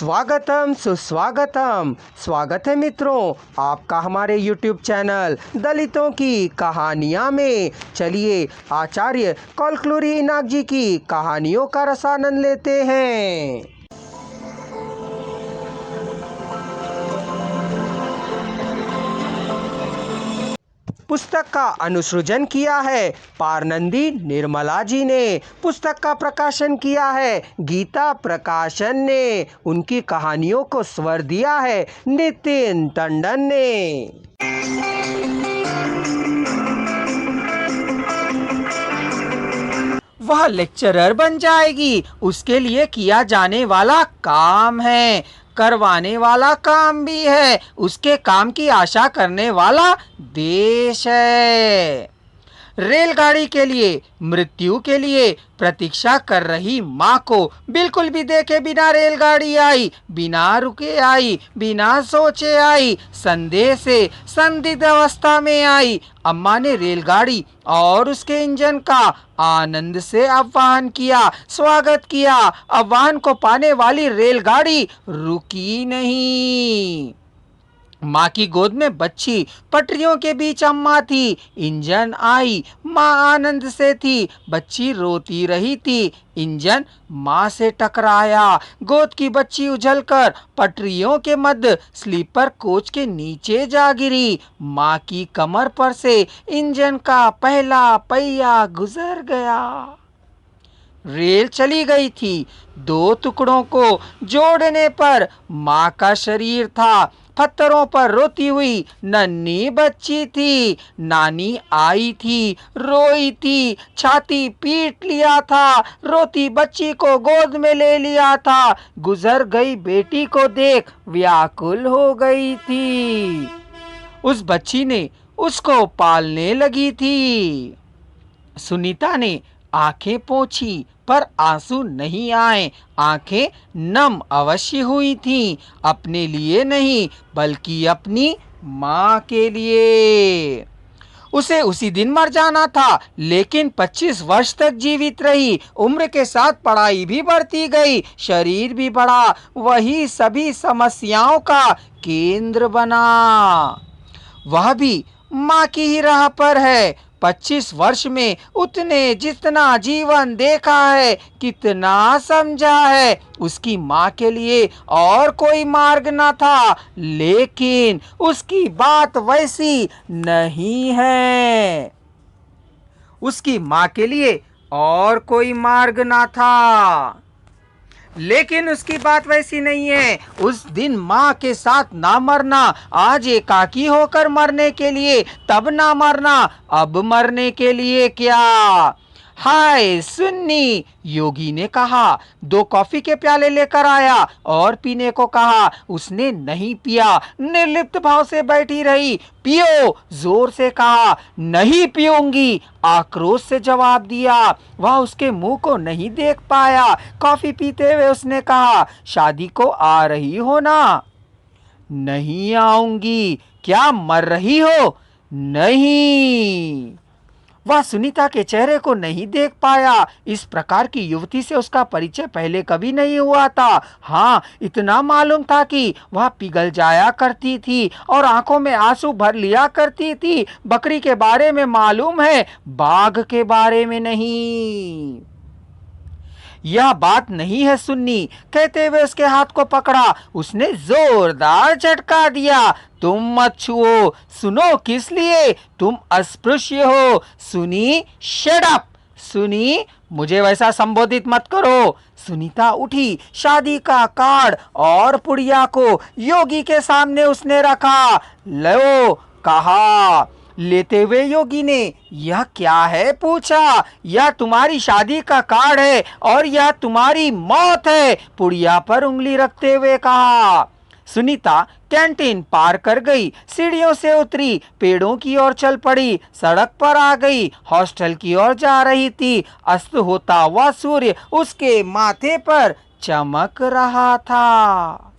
स्वागतम सुस्वागतम। स्वागत है मित्रों आपका हमारे YouTube चैनल दलितों की कहानियाँ में। चलिए आचार्य कलकुलरी इनाक जी की कहानियों का रसानंद लेते हैं। पुस्तक का अनुसृजन किया है पारनंदी निर्मला जी ने। पुस्तक का प्रकाशन किया है गीता प्रकाशन ने। उनकी कहानियों को स्वर दिया है नितिन टंडन ने। वह लेक्चरर बन जाएगी, उसके लिए किया जाने वाला काम है, करवाने वाला काम भी है, उसके काम की आशा करने वाला देश है। रेलगाड़ी के लिए, मृत्यु के लिए प्रतीक्षा कर रही माँ को बिल्कुल भी देखे बिना रेलगाड़ी आई, बिना रुके आई, बिना सोचे आई, संदेह से संदिग्ध अवस्था में आई। अम्मा ने रेलगाड़ी और उसके इंजन का आनंद से आह्वान किया, स्वागत किया। आह्वान को पाने वाली रेलगाड़ी रुकी नहीं। माँ की गोद में बच्ची, पटरियों के बीच अम्मा थी। इंजन आई, माँ आनंद से थी, बच्ची रोती रही थी। इंजन माँ से टकराया, गोद की बच्ची उछलकर पटरियों के मध्य स्लीपर कोच के नीचे जा गिरी। माँ की कमर पर से इंजन का पहला पहिया गुजर गया। रेल चली गई थी। दो टुकड़ों को जोड़ने पर माँ का शरीर था। पत्थरों पर रोती हुई नन्ही बच्ची थी। नानी आई थी, रोई थी, छाती पीट लिया था, रोती बच्ची को गोद में ले लिया था। गुजर गई बेटी को देख व्याकुल हो गई थी। उस बच्ची ने उसको पालने लगी थी। सुनीता ने आंखें पोंछी पर आंसू नहीं आए। आंखें नम अवश्य हुई थीं, अपने लिए नहीं बल्कि अपनी माँ के लिए। उसे उसी दिन मर जाना था, लेकिन 25 वर्ष तक जीवित रही। उम्र के साथ पढ़ाई भी बढ़ती गई, शरीर भी बढ़ा, वही सभी समस्याओं का केंद्र बना। वह भी माँ की ही राह पर है। 25 वर्ष में उतने जितना जीवन देखा है, कितना समझा है, उसकी माँ के लिए और कोई मार्ग न था। लेकिन उसकी बात वैसी नहीं है। उसकी माँ के लिए और कोई मार्ग न था, लेकिन उसकी बात वैसी नहीं है। उस दिन माँ के साथ ना मरना, आज एकाकी होकर मरने के लिए, तब ना मरना, अब मरने के लिए क्या। हाय सुन्नी, योगी ने कहा। 2 कॉफी के प्याले लेकर आया और पीने को कहा। उसने नहीं पिया, निर्लिप्त भाव से बैठी रही। पियो, जोर से कहा। नहीं पीऊंगी, आक्रोश से जवाब दिया। वह उसके मुंह को नहीं देख पाया। कॉफी पीते हुए उसने कहा, शादी को आ रही हो ना? नहीं आऊंगी। क्या मर रही हो? नहीं। वह सुनीता के चेहरे को नहीं देख पाया। इस प्रकार की युवती से उसका परिचय पहले कभी नहीं हुआ था। हाँ, इतना मालूम था कि वह पिघल जाया करती थी और आंखों में आंसू भर लिया करती थी। बकरी के बारे में मालूम है, बाघ के बारे में नहीं। यह बात नहीं है सुन्नी, कहते हुए उसके हाथ को पकड़ा। उसने जोरदार झटका दिया। तुम मत छुओ। सुनो, किस लिए? तुम अस्पृश्य हो। सुनी, शट अप। सुनी, मुझे वैसा संबोधित मत करो। सुनीता उठी। शादी का कार्ड और पुड़िया को योगी के सामने उसने रखा। लो, कहा। लेते हुए योगी ने, यह क्या है पूछा। यह तुम्हारी शादी का कार्ड है और यह तुम्हारी मौत है, पुड़िया पर उंगली रखते हुए कहा। सुनीता कैंटीन पार कर गई, सीढ़ियों से उतरी, पेड़ों की ओर चल पड़ी, सड़क पर आ गई, हॉस्टल की ओर जा रही थी। अस्त होता हुआ सूर्य उसके माथे पर चमक रहा था।